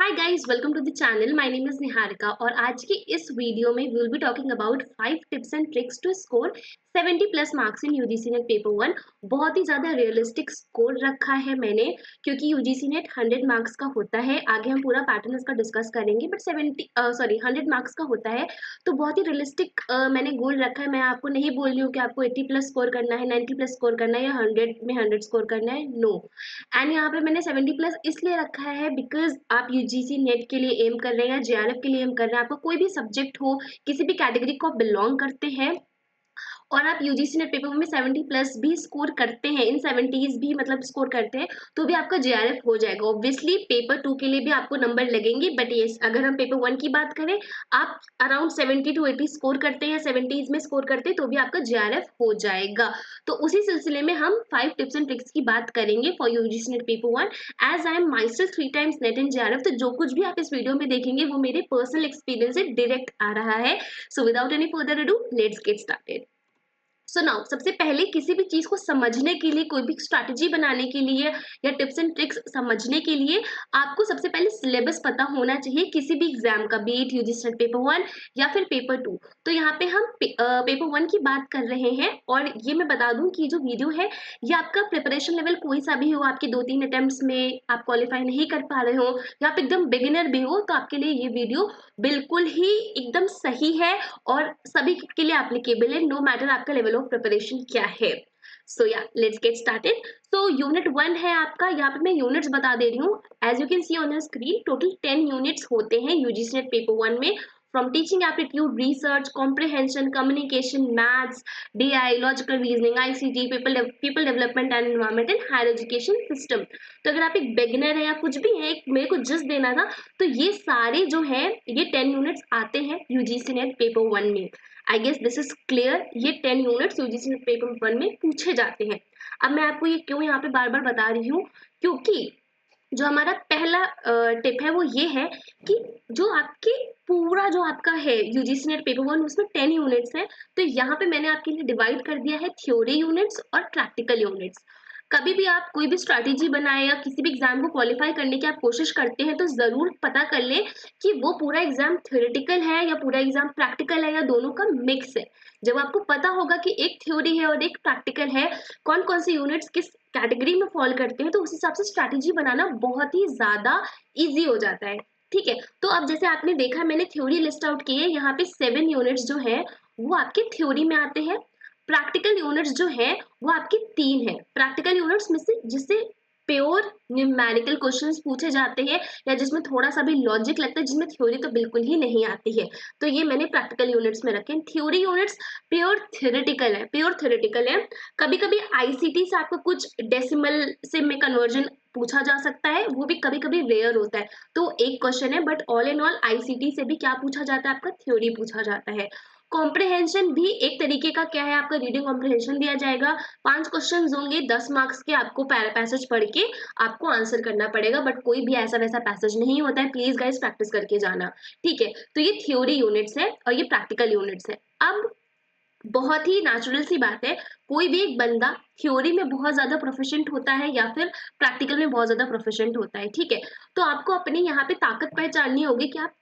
Hi guys, welcome to the channel. My name is Niharika और आज की इस वीडियो में we will be talking about 5 tips and tricks to score 70 plus marks in UGC NET paper 1। बहुत ही ज़्यादा realistic score रखा है मैंने, क्योंकि यूजीसी नेट 100 मार्क्स का होता है। आगे हम पूरा पैटर्न इसका डिस्कस करेंगे, बट 100 मार्क्स का होता है। तो बहुत ही रियलिस्टिक मैंने गोल रखा है। मैं आपको नहीं बोल रही हूँ कि आपको 80 प्लस स्कोर करना है, 90 प्लस स्कोर करना है या 100 में 100 स्कोर करना है। नो। एंड यहाँ पे मैंने 70 प्लस इसलिए रखा है बिकॉज आप यूजीसी नेट के लिए एम कर रहे हैं या जेआरएफ के लिए एम कर रहे हैं। आपको कोई भी सब्जेक्ट हो, किसी भी कैटेगरी को आप बिलोंग करते हैं और आप यूजीसी नेट पेपर में 70 प्लस भी स्कोर करते हैं, इन 70s भी मतलब स्कोर करते हैं, तो भी आपका जेआरएफ हो जाएगा। ऑब्वियसली पेपर 2 के लिए भी आपको नंबर लगेंगे, बट यस, अगर हम पेपर 1 की बात करें, आप अराउंड 70 टू 80 स्कोर करते हैं, 70s में स्कोर करते हैं, तो भी आपका जेआरएफ हो जाएगा। तो उसी सिलसिले में हम 5 टिप्स एंड ट्रिक्स की बात करेंगे for UGC NET paper 1। As I am myself 3 times NET in JRF, तो जो कुछ भी आप इस वीडियो में देखेंगे वो मेरे पर्सनल एक्सपीरियंस से डायरेक्ट आ रहा है। So without any further ado, let's get started. So now सबसे पहले किसी भी चीज को समझने के लिए, कोई भी स्ट्रैटेजी बनाने के लिए या टिप्स एंड ट्रिक्स समझने के लिए आपको सबसे पहले सिलेबस पता होना चाहिए किसी भी एग्जाम का, B it UGC NET paper 1 या फिर पेपर 2। तो यहाँ पे हम पेपर 1 की बात कर रहे हैं और ये मैं बता दूं कि जो वीडियो है ये आपका प्रिपरेशन लेवल कोई सा भी हो, आपके 2-3 अटेम्प्ट्स में आप क्वालिफाई नहीं कर पा रहे हो या आप एकदम बिगिनर भी हो, तो आपके लिए ये वीडियो बिल्कुल ही एकदम सही है और सभी के लिए एप्लीकेबल है, नो मैटर आपका लेवल ऑफ प्रिपरेशन क्या है। सो या let's get started. So unit 1 है आपका, यहाँ पे मैं यूनिट्स बता दे रही हूँ। As you can see on the screen, total 10 units होते हैं यूजीसी नेट पेपर 1 में। From teaching aptitude, research, comprehension, communication, maths, DI, logical reasoning, ICT, people development and environment and higher education system. तो अगर आप एक beginner है या कुछ भी है, एक मेरे को जस्ट देना था, तो ये सारे जो है ये 10 यूनिट्स आते हैं यूजीसी नेट पेपर 1 में। I guess this is clear. ये 10 यूनिट्स यूजीसी नेट पेपर 1 में पूछे जाते हैं। अब मैं आपको ये क्यों यहाँ पे बार बार बता रही हूँ, क्योंकि जो हमारा पहला टिप है वो ये है कि जो आपके पूरा जो आपका है यूजीसी नेट पेपर 1, उसमें 10 यूनिट्स हैं। तो यहाँ पे मैंने आपके लिए डिवाइड कर दिया है थ्योरी यूनिट्स और प्रैक्टिकल यूनिट्स। कभी भी आप कोई भी स्ट्रैटेजी बनाए या किसी भी एग्जाम को क्वालिफाई करने की आप कोशिश करते हैं, तो जरूर पता कर लें कि वो पूरा एग्जाम थ्योरेटिकल है या पूरा एग्जाम प्रैक्टिकल है या दोनों का मिक्स है। जब आपको पता होगा कि एक थ्योरी है और एक प्रैक्टिकल है, कौन कौन से यूनिट्स किस कैटेगरी में फॉल करते हैं, तो उस हिसाब से स्ट्रैटेजी बनाना बहुत ही ज्यादा इजी हो जाता है। ठीक है, तो अब जैसे आपने देखा मैंने थ्योरी लिस्ट आउट की है, यहाँ पे 7 यूनिट्स जो है वो आपके थ्योरी में आते हैं। प्रैक्टिकल यूनिट्स जो है वो आपके 3 है। प्रैक्टिकल यूनिट्स में से जिससे प्योर न्यूमेरिकल क्वेश्चंस पूछे जाते हैं या जिसमें थोड़ा सा भी लॉजिक लगता है, जिसमें थ्योरी तो बिल्कुल ही नहीं आती है, तो ये मैंने प्रैक्टिकल यूनिट्स में रखे हैं। थ्योरी यूनिट्स प्योर थ्योरेटिकल है, प्योर थ्योरेटिकल है। कभी कभी आईसीटी से आपको कुछ डेसिमल से में कन्वर्जन पूछा जा सकता है, वो भी कभी कभी रेयर होता है, तो एक क्वेश्चन है, but all in all ICT से भी क्या पूछा जाता है, आपका थ्योरी पूछा जाता है। कॉम्प्रिहेंशन भी एक तरीके का क्या है, आपका रीडिंग कॉम्प्रिहेंशन दिया जाएगा। 5 क्वेश्चन होंगे, 10 मार्क्स के, आपको पैसेज पढ़ के आपको आंसर करना पड़ेगा, बट कोई भी ऐसा वैसा पैसेज नहीं होता है, प्लीज गाइस प्रैक्टिस करके जाना। ठीक है, तो ये थ्योरी यूनिट्स है और ये प्रैक्टिकल यूनिट्स है। अब बहुत ही नेचुरल सी बात है, कोई भी एक बंदा थ्योरी में बहुत ज्यादा प्रोफिशिएंट होता है या फिर प्रैक्टिकल में बहुत ज्यादा प्रोफिशिएंट होता है। ठीक है, तो आपको अपने यहाँ पे ताकत पहचाननी होगी कि आप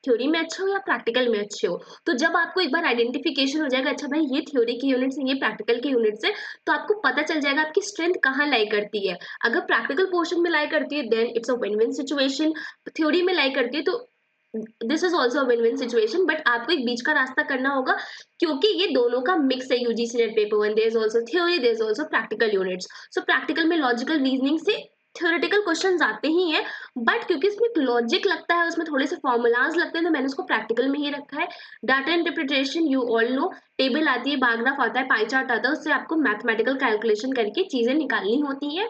थ्योरी में अच्छे हो या प्रैक्टिकल में अच्छे हो। तो जब आपको एक बार आइडेंटिफिकेशन हो जाएगा, अच्छा भाई ये थ्योरी के यूनिट्स है, ये प्रैक्टिकल के यूनिट्स है, तो आपको पता चल जाएगा आपकी स्ट्रेंथ कहाँ लाई करती है। अगर प्रैक्टिकल पोर्शन में लाई करती है then it's a win win situation, theory में लाई करती है तो this is also win win situation, but आपको एक बीच का रास्ता करना होगा, क्योंकि ये दोनों का मिक्स है UGC NET paper 1। There is also theory, there is also practical units. So practical में लॉजिकल रीजनिंग से थ्योरेटिकल क्वेश्चंस आते ही हैं, बट क्योंकि इसमें एक लॉजिक लगता है, उसमें थोड़े से फॉर्मूलाज लगते हैं, तो मैंने उसको प्रैक्टिकल में ही रखा है। Data interpretation you all know, table आती है, बारग्राफ आता है, पाई चार्ट आता है, उससे आपको मैथमेटिकल कैलकुलेशन करके चीजें निकालनी होती है।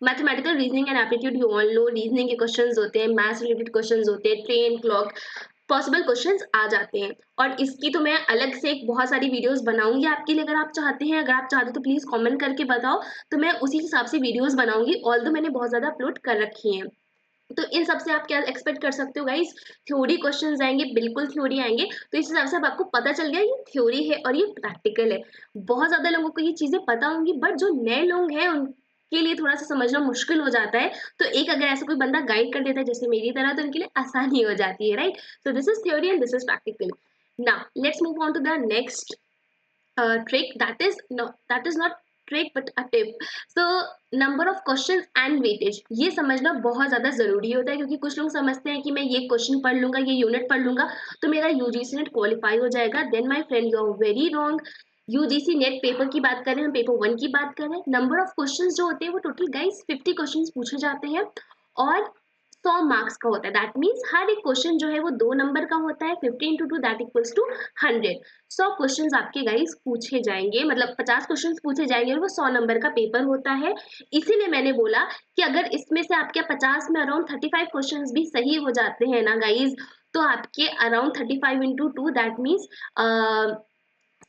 Mathematical reasoning and aptitude you all know, reasoning के क्वेश्चंस होते हैं, मैथ्स रिलेटेड क्वेश्चंस होते हैं, ट्रेन क्लॉक, पॉसिबल क्वेश्चंस आ जाते हैं। और इसकी तो मैं अलग से एक बहुत सारी वीडियोस बनाऊंगी आपके लिए, अगर आप चाहते हैं, अगर आप चाहते हो तो प्लीज कमेंट करके बताओ, तो मैं उसी हिसाब से वीडियोस बनाऊंगी। ऑल्दो मैंने बहुत ज्यादा अपलोड कर रखी हैं। तो इन सब से आप क्या एक्सपेक्ट कर सकते हो गाइस, थ्योरी क्वेश्चंस आएंगे, बिल्कुल थ्योरी आएंगे। तो इस हिसाब से अब आपको पता चल गया ये थ्योरी है और ये प्रैक्टिकल है। बहुत ज्यादा लोगों को ये चीजें पता होंगी, बट जो नए लोग हैं सबके लिए थोड़ा सा समझना मुश्किल हो जाता है, तो एक अगर ऐसा कोई बंदा गाइड कर देता है जैसे मेरी तरह, तो उनके लिए आसानी हो जाती है, right? So this is theory and this is practical. Now let's move on to the next trick. That is not trick but a tip. So number of questions and weightage, ये समझना बहुत ज्यादा जरूरी होता है, क्योंकि कुछ लोग समझते हैं कि मैं ये क्वेश्चन पढ़ लूंगा, ये यूनिट पढ़ लूंगा तो मेरा यूजीसी नेट क्वालिफाई हो जाएगा. Then my friend you are very wrong. UGC NET paper की बात करें, हम पेपर 1 की बात करें, नंबर ऑफ क्वेश्चंस जो होते हैं वो टोटल गाइस 50 क्वेश्चंस पूछे जाते हैं और 100 मार्क्स का होता है. दैट मीन्स हर एक क्वेश्चन जो है वो 2 नंबर का होता है. 50 into 2 that equals to 100. 100 questions आपके गाइस पूछे जाएंगे, मतलब 50 क्वेश्चंस पूछे जाएंगे और वो 100 नंबर का पेपर होता है. इसीलिए मैंने बोला कि अगर इसमें से आपके 50 में अराउंड 35 क्वेश्चंस भी सही हो जाते हैं ना गाइस, तो आपके around 35 into 2 that means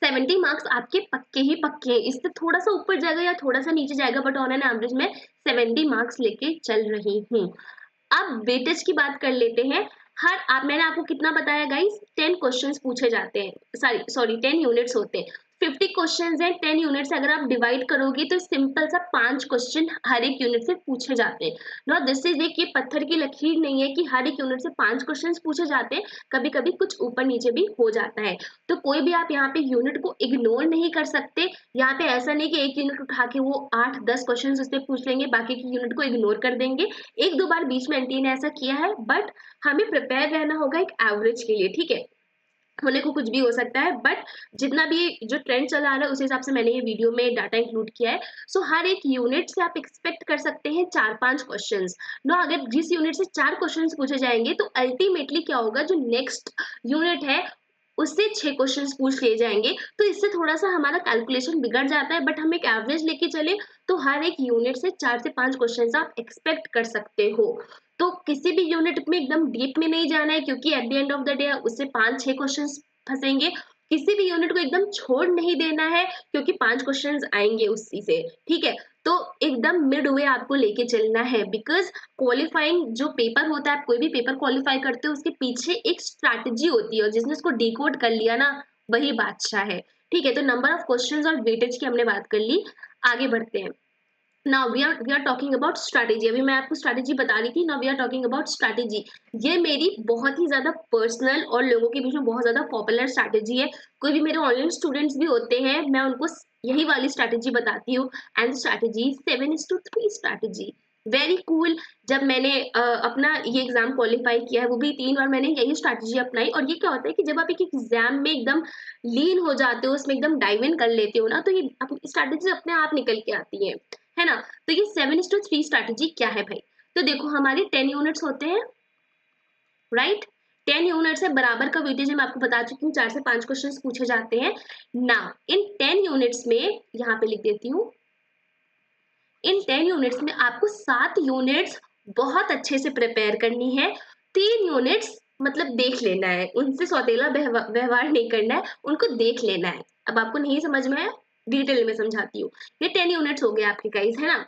70 marks आपके पक्के ही पक्के हैं. इससे थोड़ा सा ऊपर जाएगा या थोड़ा सा नीचे जाएगा, बट ऑन एन एवरेज में 70 मार्क्स लेके चल रही हूँ. अब वेटेज की बात कर लेते हैं. मैंने आपको कितना बताया गाइस, 10 क्वेश्चंस पूछे जाते हैं, सॉरी 10 यूनिट्स होते हैं. 50 क्वेश्चंस हैं, 10 यूनिट से अगर आप डिवाइड करोगे तो सिंपल सा 5 क्वेश्चन हर एक यूनिट से पूछे जाते हैं. नो दिस इज एक, ये पत्थर की लकीर नहीं है कि हर एक यूनिट से 5 क्वेश्चन पूछे जाते हैं, कभी कभी कुछ ऊपर नीचे भी हो जाता है. तो कोई भी आप यहाँ पे यूनिट को इग्नोर नहीं कर सकते. यहाँ पे ऐसा नहीं कि एक यूनिट उठा के वो 8-10 क्वेश्चन उससे पूछ लेंगे, बाकी की यूनिट को इग्नोर कर देंगे. एक दो बार बीच में एंटी ने ऐसा किया है, बट हमें प्रिपेयर रहना होगा एक एवरेज के लिए, ठीक है? होने को कुछ भी हो सकता है, बट जितना भी जो ट्रेंड चला आ रहा है उस हिसाब से मैंने ये वीडियो में डाटा इंक्लूड किया है. सो हर एक यूनिट से आप एक्सपेक्ट कर सकते हैं 4-5 क्वेश्चंस. नो अगर जिस यूनिट से 4 क्वेश्चंस पूछे जाएंगे तो अल्टीमेटली क्या होगा, जो नेक्स्ट यूनिट है उससे 6 क्वेश्चंस पूछ लिए जाएंगे. तो इससे थोड़ा सा हमारा कैलकुलेशन बिगड़ जाता है, बट हम एक एवरेज लेके चले तो हर एक यूनिट से 4 से 5 क्वेश्चंस आप एक्सपेक्ट कर सकते हो. तो किसी भी यूनिट में एकदम डीप में नहीं जाना है, क्योंकि at the end of the day उससे 5-6 क्वेश्चंस फंसेंगे. किसी भी यूनिट को एकदम छोड़ नहीं देना है, क्योंकि 5 क्वेश्चंस आएंगे उसी से, ठीक है? तो एकदम मिड वे आपको लेके चलना है, बिकॉज क्वालिफाइंग जो पेपर होता है, आप कोई भी पेपर क्वालिफाई करते हो उसके पीछे एक स्ट्रैटेजी होती है, और जिसने उसको डिकोड कर लिया ना वही बादशाह है, ठीक है? तो नंबर ऑफ क्वेश्चंस और वेटेज की हमने बात कर ली. आगे बढ़ते हैं. Now we are talking about strategy. अभी मैं आपको स्ट्रैटेजी बता रही थी, now we are talking about strategy. ये मेरी बहुत ही ज्यादा पर्सनल और लोगों के बीच में बहुत ज्यादा पॉपुलर स्ट्रैटेजी है. कोई भी मेरे ऑनलाइन स्टूडेंट्स भी होते हैं, मैं उनको यही वाली स्ट्रैटेजी बताती हूँ. And strategy 7:3 strategy. Very cool. जब मैंने अपना ये एग्जाम क्वालिफाई किया है, वो भी 3 बार मैंने यही स्ट्रैटेजी अपनाई. और ये क्या होता है कि जब आप एक एग्जाम में एकदम लीन हो जाते हो, उसमें एकदम डाइव इन कर लेते हो ना, तो ये स्ट्रैटेजी अपने आप निकल के आती है ना? तो ये 7:3 स्ट्रैटेजी क्या है भाई? तो देखो हमारे 10 यूनिट्स होते हैं, राइट? 10 यूनिट्स है, बराबर का वेटेज मैं आपको बता चुकी हूँ, 4 से 5 क्वेश्चन पूछे जाते हैं. ना इन 10 यूनिट्स में, यहाँ पे लिख देती हूँ, इन 10 यूनिट्स में आपको 7 यूनिट्स बहुत अच्छे से प्रिपेयर करनी है. 3 यूनिट्स मतलब देख लेना है, उनसे सौतेला व्यवहार नहीं करना है, उनको देख लेना है. अब आपको नहीं समझ में आया, डिटेल में समझाती हूँ. ये 10 यूनिट्स हो गए आपके गाइस, है ना?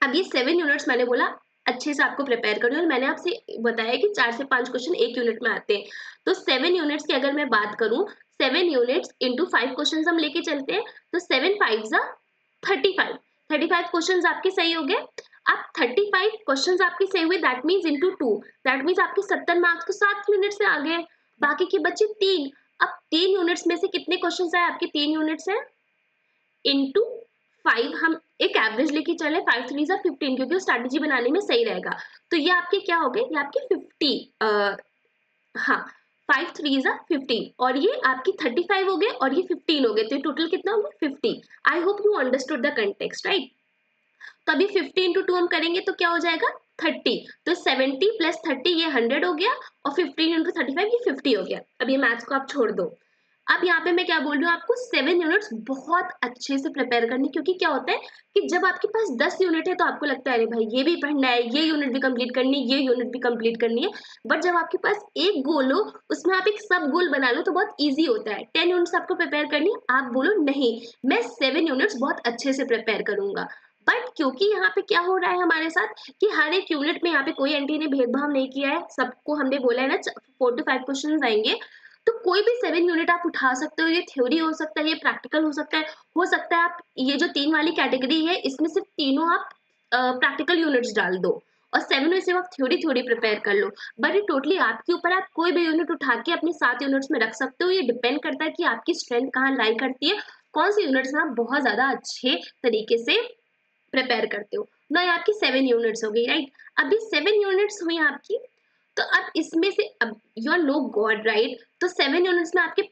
अब ये 7 यूनिट्स मैंने बोला अच्छे से आपको प्रिपेयर करनी है, और मैंने आपसे बताया कि 4 से 5 क्वेश्चन एक यूनिट में आते हैं. तो 7 यूनिट्स की अगर मैं बात करूं, 7 यूनिट्स इंटू 5 क्वेश्चन हम लेके चलते हैं, तो 7 5 जा 35. 35 क्वेश्चन आपके सही हो गए. अब 35 क्वेश्चन आपके सही हुए, that means into 2, that means आपके 70 मार्क्स तो 7 यूनिट से आ गए. बाकी के बचे 3. अब 3 यूनिट्स में से कितने क्वेश्चन आए आपके? 3 यूनिट्स है इंटू 5. हम एक एवरेज लेके चले, 5 3 जा 15, क्योंकि स्ट्रैटेजी बनाने में सही रहेगा. तो ये आपके क्या हो गए? ये आपके 50, हाँ 5 3 जा 15, और ये आपकी 35 हो गए और ये 15 हो गए. तो टोटल कितना हो गया? 50. I hope you understood the context, right? तो अभी 50 इंटू 2 हम करेंगे तो क्या हो जाएगा? 30. तो 70 प्लस 30 ये 100 हो गया, और 15 इंटू 35 ये 50 हो गया. अब ये मैथ्स को आप छोड़ दो. अब यहाँ पे मैं क्या बोल रही हूँ आपको, 7 यूनिट्स बहुत अच्छे से प्रिपेयर करनी, क्योंकि क्या होता है कि जब आपके पास 10 यूनिट है तो आपको लगता है अरे भाई ये भी पढ़ना है, ये यूनिट भी कंप्लीट करनी है, ये यूनिट भी कंप्लीट करनी है. बट जब आपके पास एक गोल हो, उसमें आप एक सब गोल बना लो तो बहुत ईजी होता है. 10 यूनिट्स आपको प्रिपेयर करनी है, आप बोलो नहीं मैं 7 यूनिट्स बहुत अच्छे से प्रिपेयर करूंगा. बट क्योंकि यहाँ पे क्या हो रहा है हमारे साथ कि हर एक यूनिट में यहाँ पे कोई एंटी ने भेदभाव नहीं किया है, सबको हमने बोला है ना 4 to 5 क्वेश्चन आएंगे. तो कोई भी 7 यूनिट आप उठा सकते हो. ये थ्योरी हो सकता है, ये प्रैक्टिकल हो सकता है. हो सकता है आप ये जो 3 वाली कैटेगरी है इसमें सिर्फ तीनों आप प्रैक्टिकल यूनिट्स डाल दो और 7 में सिर्फ आप थ्योरी थ्योरी प्रिपेयर कर लो। बट ये टोटली आपके ऊपर, आप कोई भी यूनिट उठा के अपने 7 यूनिट्स में रख सकते हो। ये डिपेंड करता है कि आपकी स्ट्रेंथ कहाँ लाई करती है, कौन सी यूनिट्स में आप बहुत ज्यादा अच्छे तरीके से प्रिपेयर करते हो ना। ये आपकी 7 यूनिट्स हो गई, राइट। अभी 7 यूनिट्स हुई आपकी, तो अब इसमें से, अब you are no god, right. तो 7 यूनिट्स में आपके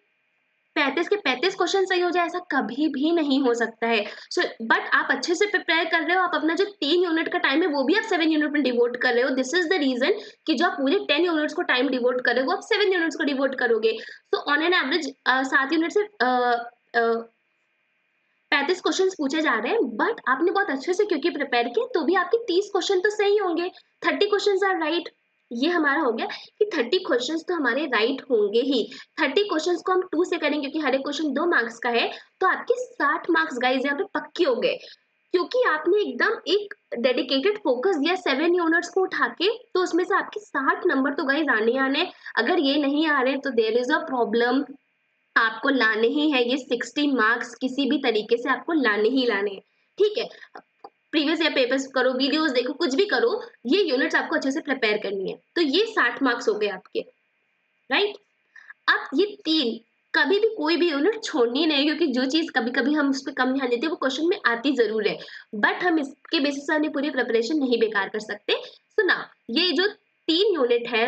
35 के 35 क्वेश्चन सही हो जाए, ऐसा कभी भी नहीं हो सकता है। सो बट आप अच्छे से प्रिपेयर कर रहे हो, आप अपना जो 3 यूनिट का टाइम है वो भी आप 7 यूनिट में डिवोट कर रहे हो। दिस इज द रीजन कि जो आप पूरे 10 यूनिट्स को टाइम डिवोट कर रहे हो वो आप 7 यूनिट्स को डिवोट करोगे। So on an average 7 unit से 35 क्वेश्चन पूछे जा रहे हैं, बट आपने बहुत अच्छे से क्योंकि प्रिपेयर किया, तो भी आपके 30 क्वेश्चन तो सही होंगे। 30 क्वेश्चन आर राइट। ये हमारा हो गया कि 30 क्वेश्चंस तो हमारे राइट होंगे ही। 30 क्वेश्चंस को हम 2 से करेंगे क्योंकि हर एक क्वेश्चन 2 मार्क्स का है, तो आपके 60 मार्क्स गाइस यहाँ पे पक्के हो गए, क्योंकि आपने एकदम एक डेडिकेटेड फोकस दिया 7 यूनिट्स को उठा के। तो उसमें से आपके 60 नंबर तो गाइस आने आने। अगर ये नहीं आ रहे तो देयर इज अ प्रॉब्लम। आपको लाने ही है ये 60 मार्क्स, किसी भी तरीके से आपको लाने ही लाने हैं, ठीक है। प्रीवियस ईयर पेपर्स करो, वीडियोस देखो, कुछ भी करो, ये यूनिट्स आपको अच्छे से प्रिपेयर करनी है। तो ये 60 मार्क्स हो गए आपके, राइट। अब ये 3, कभी भी कोई भी यूनिट छोड़नी नहीं, क्योंकि जो चीज कभी कभी हम उस पर कम ध्यान देते हैं वो क्वेश्चन में आती जरूर है, बट हम इसके बेसिस पर अपनी पूरी प्रिपरेशन नहीं बेकार कर सकते। सुना, ये जो 3 यूनिट है,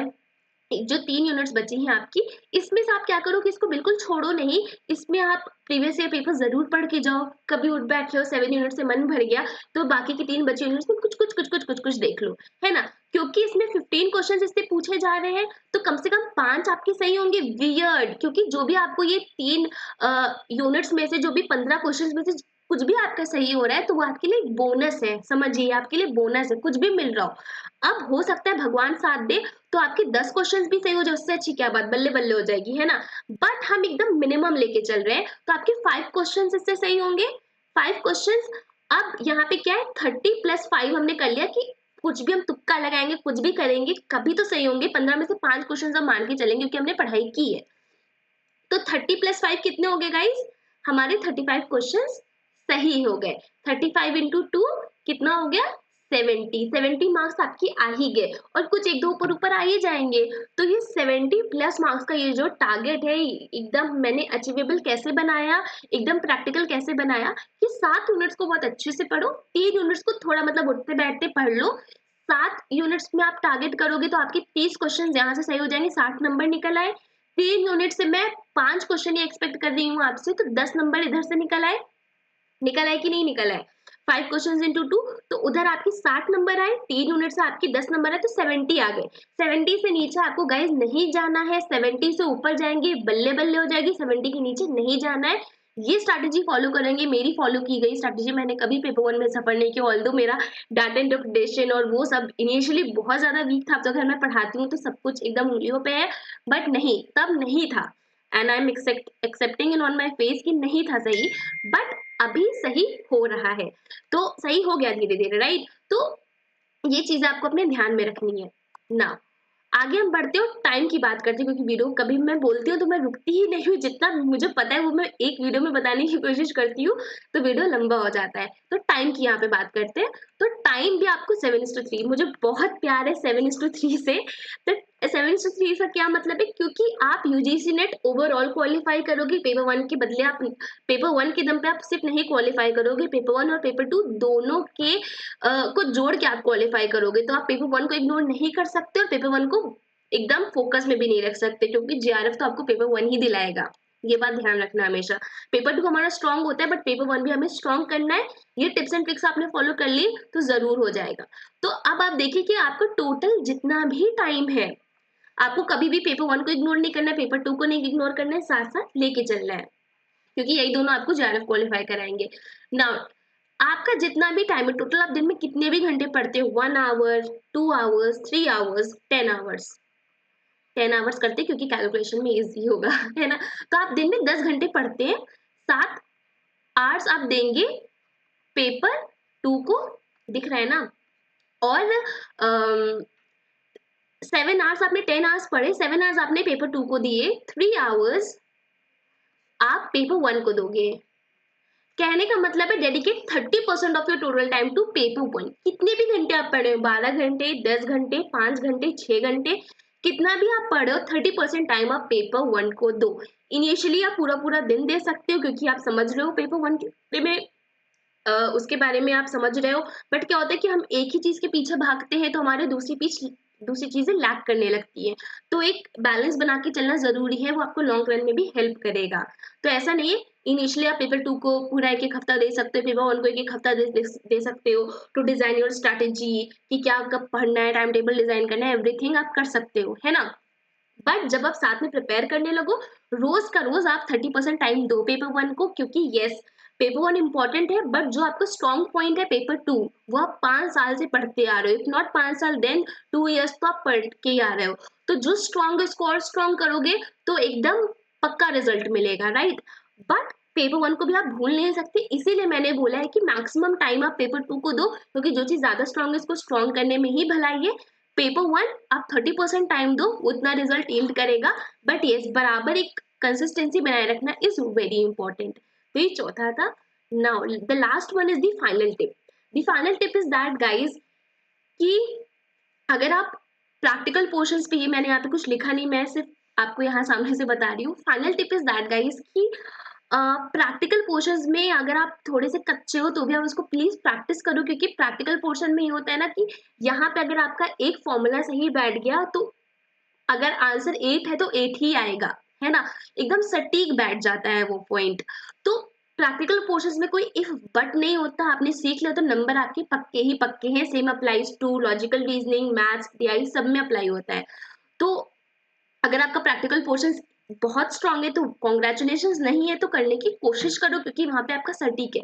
जो 3 यूनिट्स बची हैं आपकी, इसमें से आप क्या करो कि इसको बिल्कुल छोड़ो नहीं। इसमें आप प्रीवियस ईयर पेपर जरूर पढ़ के जाओ। कभी उठ बैठ रहे हो 7 यूनिट से मन भर गया, तो बाकी की 3 बची यूनिट्स में कुछ कुछ कुछ कुछ कुछ कुछ देख लो, है ना। क्योंकि इसमें 15 क्वेश्चन इससे पूछे जा रहे हैं, तो कम से कम 5 आपके सही होंगे। वियर्ड, क्योंकि जो भी आपको ये 3 यूनिट्स में से जो भी 15 क्वेश्चन में से कुछ भी आपका सही हो रहा है, तो वो आपके लिए बोनस है, समझिए, आपके लिए बोनस है, कुछ भी मिल रहा हो। अब हो सकता है भगवान साथ दे तो आपके 10 क्वेश्चंस भी सही हो जाए, उससे अच्छी क्या बात, बल्ले बल्ले हो जाएगी, है ना। बट हम एकदम मिनिमम लेके चल रहे हैं, तो आपके 5 क्वेश्चंस इससे सही होंगे। 5 क्वेश्चंस। अब यहाँ पे क्या है, 30 + 5 हमने कर लिया कि कुछ भी हम तुक्का लगाएंगे, कुछ भी करेंगे, कभी तो सही होंगे। 15 में से 5 क्वेश्चन हम मान के चलेंगे क्योंकि हमने पढ़ाई की है। तो 30 + 5 कितने हो गए गाइस, हमारे 35 क्वेश्चन सही हो गए। 35 × 2 कितना हो गया, 70 मार्क्स आपकी आ ही गए, और कुछ एक दो ऊपर ऊपर आ ही जाएंगे। तो ये 70+ मार्क्स का ये जो टारगेट है, एकदम मैंने अचीवेबल कैसे बनाया, एकदम प्रैक्टिकल कैसे बनाया कि 7 यूनिट्स को बहुत अच्छे से पढ़ो, 3 यूनिट्स को थोड़ा मतलब उठते बैठते पढ़ लो। 7 यूनिट्स में आप टारगेट करोगे तो आपके 30 क्वेश्चन यहाँ से सही हो जाएंगे, 60 नंबर निकल आए। 3 यूनिट से मैं 5 क्वेश्चन ये एक्सपेक्ट कर रही हूँ आपसे, तो 10 नंबर इधर से निकल आए, निकल आए कि नहीं निकल आए। 5 क्वेश्चन इंटू 2, तो उधर आपकी 60 नंबर आए, 3 यूनिट से आपकी 10 नंबर है, तो 70 आ गए। 70 से नीचे आपको गाइज नहीं जाना है, 70 से ऊपर जाएंगे बल्ले बल्ले हो जाएगी, 70 के नीचे नहीं जाना है। ये स्ट्रैटेजी फॉलो करेंगे, मेरी फॉलो की गई स्ट्रैटेजी, मैंने कभी पेपर 1 में सफर नहीं किया। ऑल्दो मेरा डाटा इंटरप्रिटेशन और वो सब इनिशियली बहुत ज्यादा वीक था, अब तो घर में पढ़ाती हूँ तो सब कुछ एकदम उंगलियों पे है, बट नहीं, तब नहीं था। And I am accepting in on my face कि नहीं था सही, बट अभी सही हो रहा है, तो सही हो गया धीरे धीरे, राइट। तो ये चीज आपको अपने ध्यान में रखनी है ना। आगे हम बढ़ते हो, टाइम की बात करते हैं, क्योंकि वीडियो कभी मैं बोलती हूँ तो मैं रुकती ही नहीं हूँ, जितना मुझे पता है वो मैं एक वीडियो में बताने की कोशिश करती हूँ, तो वीडियो लंबा हो जाता है। तो टाइम की यहाँ पे बात करते हैं। तो टाइम भी आपको 7:3, मुझे बहुत प्यार है 7:3 से। तो 7:3 का क्या मतलब है, क्योंकि आप यूजीसी नेट ओवरऑल क्वालिफाई करोगे, पेपर 1 के बदले आप पेपर 1 के दम पे आप सिर्फ नहीं क्वालिफाई करोगे, पेपर 1 और पेपर 2 दोनों के को जोड़ के आप क्वालिफाई करोगे। तो आप पेपर 1 को इग्नोर नहीं कर सकते और पेपर 1 को एकदम फोकस में भी नहीं रख सकते, क्योंकि जीआरएफ तो आपको पेपर 1 ही दिलाएगा, ये बात ध्यान रखना हमेशा। पेपर 2 हमारा स्ट्रांग होता है, बट पेपर 1 भी हमें स्ट्रांग करना है। ये टिप्स एंड ट्रिक्स आपने फॉलो कर ली तो जरूर हो जाएगा। तो अब आप देखिए कि आपका टोटल जितना भी टाइम है, आपको कभी भी पेपर 1 को इग्नोर नहीं करना है, पेपर 2 को नहीं इग्नोर करना है, साथ साथ लेके चलना है, क्योंकि यही दोनों आपको जीआरएफ क्वालिफाई कराएंगे। नाउ आपका जितना भी टाइम है टोटल, आप दिन में कितने भी घंटे पढ़ते हो, 1 hour, 2 hours, 3 hours, 10 hours, 10 hours करते हैं क्योंकि कैलकुलेशन में इजी होगा, है ना। तो आप दिन में 10 घंटे पढ़ते हैं, 7 आवर्स आप देंगे पेपर 2 को, दिख रहा है ना। और 7 आवर्स आपने 10 आवर्स पढ़े, 7 आवर्स आपने पेपर 2 को दिए, 3 आवर्स आप पेपर 1 को दोगे। कहने का मतलब है dedicate 30% of your total time to paper one. कितने भी घंटे आप पढ़े हो, 12 घंटे, 10 घंटे, 5 घंटे, 6 घंटे, कितना भी आप पढ़े हो, 30% टाइम आप पेपर वन को दो। इनिशियली आप पूरा पूरा दिन दे सकते हो क्योंकि आप समझ रहे हो पेपर वन के बारे में, उसके बारे में आप समझ रहे हो। बट क्या होता है कि हम एक ही चीज के पीछे भागते हैं तो हमारे दूसरी चीजें लैक करने लगती है। तो एक बैलेंस बना के चलना जरूरी है, वो आपको लॉन्ग रन में भी हेल्प करेगा। तो ऐसा नहीं है इनिशियली आप पेपर टू को पूरा एक एक हफ्ता दे सकते हो, पेपर वन को एक एक हफ्ता दे सकते हो। टू डिजाइन योर स्ट्रैटेजी कि क्या कब पढ़ना है, टाइम टेबल डिजाइन करना है, एवरीथिंग आप कर सकते हो, है ना। बट जब आप साथ में प्रिपेयर करने लगो, रोज का रोज आप 30% टाइम दो पेपर वन को, क्योंकि यस पेपर वन इंपॉर्टेंट है, बट जो आपका स्ट्रॉन्ग पॉइंट है पेपर टू, वो आप 5 साल से पढ़ते आ रहे हो। इफ नॉट 5 साल देन 2 इयर्स तो आप पढ़ के ही आ रहे हो। तो जो स्ट्रॉन्ग स्कोर स्ट्रॉन्ग करोगे तो एकदम पक्का रिजल्ट मिलेगा, राइट। बट पेपर वन को भी आप भूल नहीं सकते, इसीलिए मैंने बोला है कि मैक्सिमम टाइम आप पेपर टू को दो, क्योंकि जो चीज ज्यादा स्ट्रॉन्ग है उसको स्ट्रॉन्ग करने में ही भलाई है। पेपर वन आप 30% टाइम दो, उतना रिजल्ट यील्ड करेगा। बट यस बराबर एक कंसिस्टेंसी बनाए रखना इज वेरी इंपॉर्टेंट। तो ये चौथा था। Now the last one is the final tip. The final tip is that guys कि अगर आप प्रैक्टिकल पोर्शंस पे, ये मैंने यहाँ पे कुछ लिखा नहीं, मैं सिर्फ आपको यहाँ सामने से बता रही हूँ। Final tip is that guys कि प्रैक्टिकल पोर्शंस में अगर आप थोड़े से कच्चे हो तो भी आप उसको प्लीज प्रैक्टिस करो, क्योंकि प्रैक्टिकल पोर्शन में ये होता है ना कि यहाँ पे अगर आपका एक फॉर्मूला सही बैठ गया तो अगर आंसर 8 है तो 8 ही आएगा, है ना। एकदम सटीक बैठ जाता है वो पॉइंट। तो प्रैक्टिकल पोर्शंस में कोई इफ बट नहीं होता, आपने सीख लिया तो नंबर आपके पक्के ही पक्के हैं। Same applies to logical reasoning, maths, DI सब में अप्लाई होता है। तो अगर आपका प्रैक्टिकल पोर्शन बहुत स्ट्रांग है तो कॉन्ग्रेचुलेशन, नहीं है तो करने की कोशिश करो, क्योंकि वहां पे आपका सटीक है।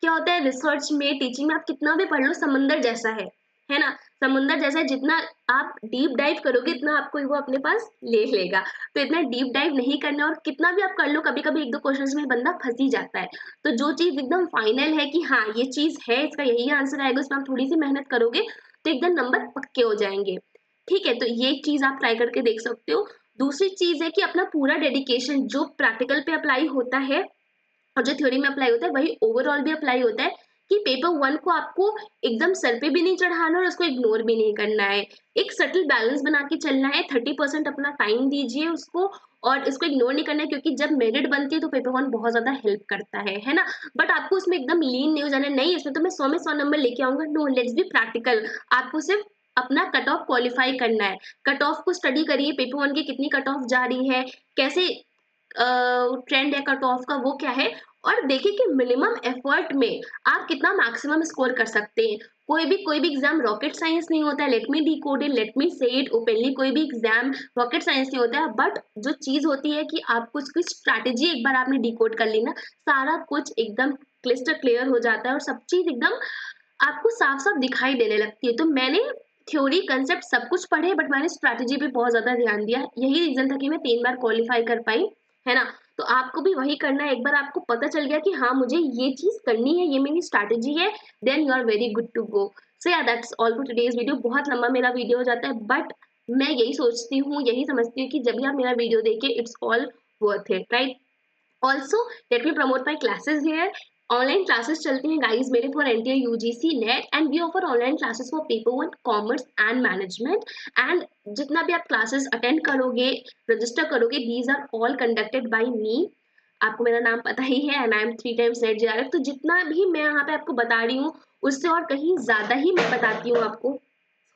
क्या होता है रिसर्च में, टीचिंग में आप कितना भी पढ़ लो समंदर जैसा है ना। समुंदर जैसा है, जितना आप डीप डाइव करोगे इतना आपको वो अपने पास ले लेगा। तो इतना डीप डाइव नहीं करना, और कितना भी आप कर लो कभी कभी एक दो क्वेश्चंस में बंदा फंस ही जाता है। तो जो चीज एकदम फाइनल है कि हाँ ये चीज है, इसका यही आंसर आएगा, उसमें आप थोड़ी सी मेहनत करोगे तो एकदम नंबर पक्के हो जाएंगे। ठीक है, तो ये चीज आप ट्राई करके देख सकते हो। दूसरी चीज है कि अपना पूरा डेडिकेशन जो प्रैक्टिकल पे अप्लाई होता है और जो थ्योरी में अप्लाई होता है वही ओवरऑल भी अप्लाई होता है, कि पेपर वन को आपको एकदम सर पे भी नहीं चढ़ाना और उसको इग्नोर भी नहीं करना है। एक सटल बैलेंस बना के चलना है। 30% अपना टाइम दीजिए उसको, और इसको इग्नोर नहीं करना है, क्योंकि जब मेरिट बनती है तो पेपर वन बहुत ज्यादा हेल्प करता है ना। बट आपको उसमें एकदम लीन नहीं हो जाना, नहीं इसमें तो मैं 100 में 100 नंबर लेके आऊंगा, नो लेट्स बी प्रैक्टिकल। आपको सिर्फ अपना कट ऑफ क्वालिफाई करना है। कट ऑफ को स्टडी करिए, पेपर वन की कितनी कट ऑफ जा रही है, कैसे ट्रेंड है कट ऑफ का, वो क्या है, और देखिए कि मिनिमम एफर्ट में आप कितना मैक्सिमम स्कोर कर सकते हैं। कोई भी एग्जाम रॉकेट साइंस नहीं होता है, let me decode it, let me से इट ओपनली, कोई भी एग्जाम रॉकेट साइंस नहीं होता है। बट जो चीज होती है कि आप कुछ कुछ स्ट्रैटेजी एक बार आपने डिकोड कर ली ना, सारा कुछ एकदम क्लिस्टर क्लियर हो जाता है और सब चीज एकदम आपको साफ साफ दिखाई देने लगती है। तो मैंने थ्योरी कंसेप्ट सब कुछ पढ़े, बट मैंने स्ट्रैटेजी पे बहुत ज्यादा ध्यान दिया, यही रीजन था कि मैं 3 बार क्वालिफाई कर पाई, है ना। तो आपको भी वही करना है। एक बार आपको पता चल गया कि हाँ मुझे ये चीज करनी है, ये मेरी स्ट्रैटेजी है, then you are very good to go. So या that's all for today's video. बहुत लंबा मेरा वीडियो हो जाता है, बट मैं यही सोचती हूँ, यही समझती हूँ कि जब भी आप मेरा वीडियो देखे it's all worth it, right. Also let me promote my classes here. Online classes चलती हैं गाइज मेरे for NTA UGC NET, and we offer online classes for paper one, commerce and management. And जितना भी आप classes attend करोगे, register करोगे, these are all conducted by me. आपको मेरा नाम पता ही है, and I am 3 times NET JRF. तो जितना भी मैं यहाँ पे आपको बता रही हूँ उससे और कहीं ज्यादा ही मैं बताती हूँ आपको,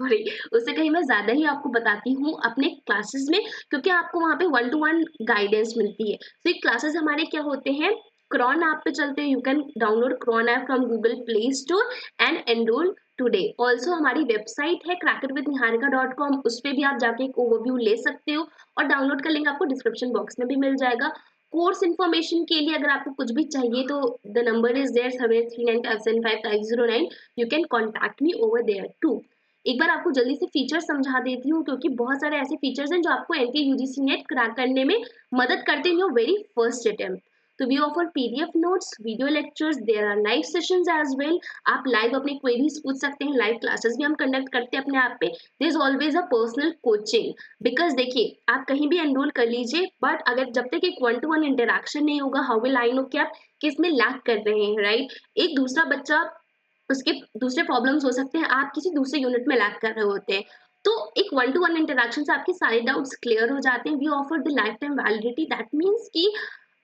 सॉरी, उससे कहीं मैं ज्यादा ही आपको बताती हूँ अपने क्लासेस में, क्योंकि आपको वहाँ पे 1-to-1 गाइडेंस मिलती है। तो ये क्लासेस हमारे क्या होते हैं, क्रॉन ऐप पे चलते हैं। You can download Cron app from Google Play Store and enroll today. Also हमारी वेबसाइट है crackerwithniharika.com, उस पर भी आप जाके एक ओवरव्यू ले सकते हो, और डाउनलोड का लिंक आपको डिस्क्रिप्शन बॉक्स में भी मिल जाएगा। कोर्स इन्फॉर्मेशन के लिए अगर आपको कुछ भी चाहिए तो the number is there 7395755009। You can contact me over there too. एक बार आपको जल्दी से फीचर समझा देती हूँ, क्योंकि बहुत सारे ऐसे फीचर्स हैं जो आपको एनटीए यूजीसी नेट क्रैक करने में मदद करते हैं योर वेरी फर्स्ट अटेम्प्ट। तो we offer PDF notes, video lectures, there are live sessions as well. आप लाइव अपनी क्वेरीज पूछ सकते हैं, लाइव क्लासेस भी हम कंडक्ट करते हैं अपने आप पे। There is always a personal coaching, because देखिए आप कहीं भी एनरोल कर लीजिए, बट अगर जब तक एक 1-to-1 इंटरेक्शन नहीं होगा, हाउ विल आई नो कि आप किस में लैक कर रहे हैं, राइट? एक दूसरा बच्चा, उसके दूसरे प्रॉब्लम्स हो सकते हैं, आप किसी दूसरे यूनिट में लैक कर रहे होते हैं। तो एक 1-to-1 इंटरेक्शन से आपके सारे डाउट्स क्लियर हो जाते हैं। We offer the life time validity, that means कि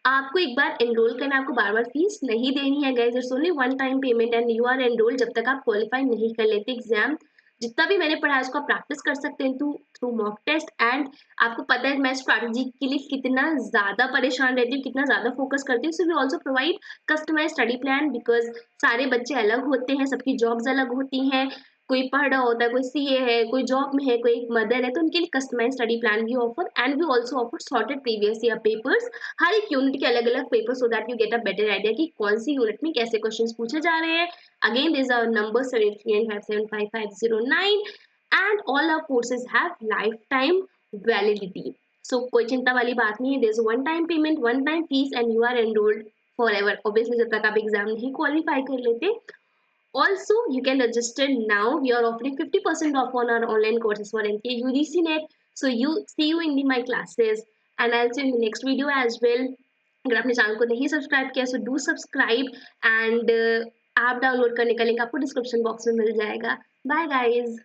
आपको एक बार एनरोल करना है, आपको बार-बार फीस नहीं देनी है guys. It's only one time payment and you are enrolled जब तक आप क्वालीफाई नहीं कर लेते एग्जाम। जितना भी मैंने पढ़ा है उसको आप प्रैक्टिस कर सकते हैं थ्रू मॉक टेस्ट। एंड आपको पता है मैं स्ट्रैटेजी के लिए कितना ज़्यादा परेशान रहती हूँ, कितना ज़्यादा फोकस करती हूँ। So we also provide customise study plan, because सारे बच्चे अलग होते हैं, सबकी जॉब्स अलग होती हैं। कोई पढ़ रहा होता है, कोई CA है, कोई जॉब में है, कोई एक मदर है, तो उनके लिए कस्टमाइज स्टडी प्लान भी offer. And we also offer sorted previous year papers, हर एक यूनिट के अलग अलग paper, so that you get a better idea कि कौन सी यूनिट में कैसे क्वेश्चंस पूछे जा रहे हैं। Again this our number 73957559 and all our courses have life time validity. So कोई चिंता वाली बात नहीं है। There is one time payment, one time fees and you are enrolled forever, obviously जब तक आप एग्जाम नहीं क्वालिफाई कर लेते। Also, you can register now. We are offering 50% off on our online courses for NTA UGC Net. So you see you in my classes, and I'll see you in the next video as well. अगर आपने channel को नहीं subscribe किया so do subscribe and app download करने का link आपको description box में मिल जाएगा। Bye guys.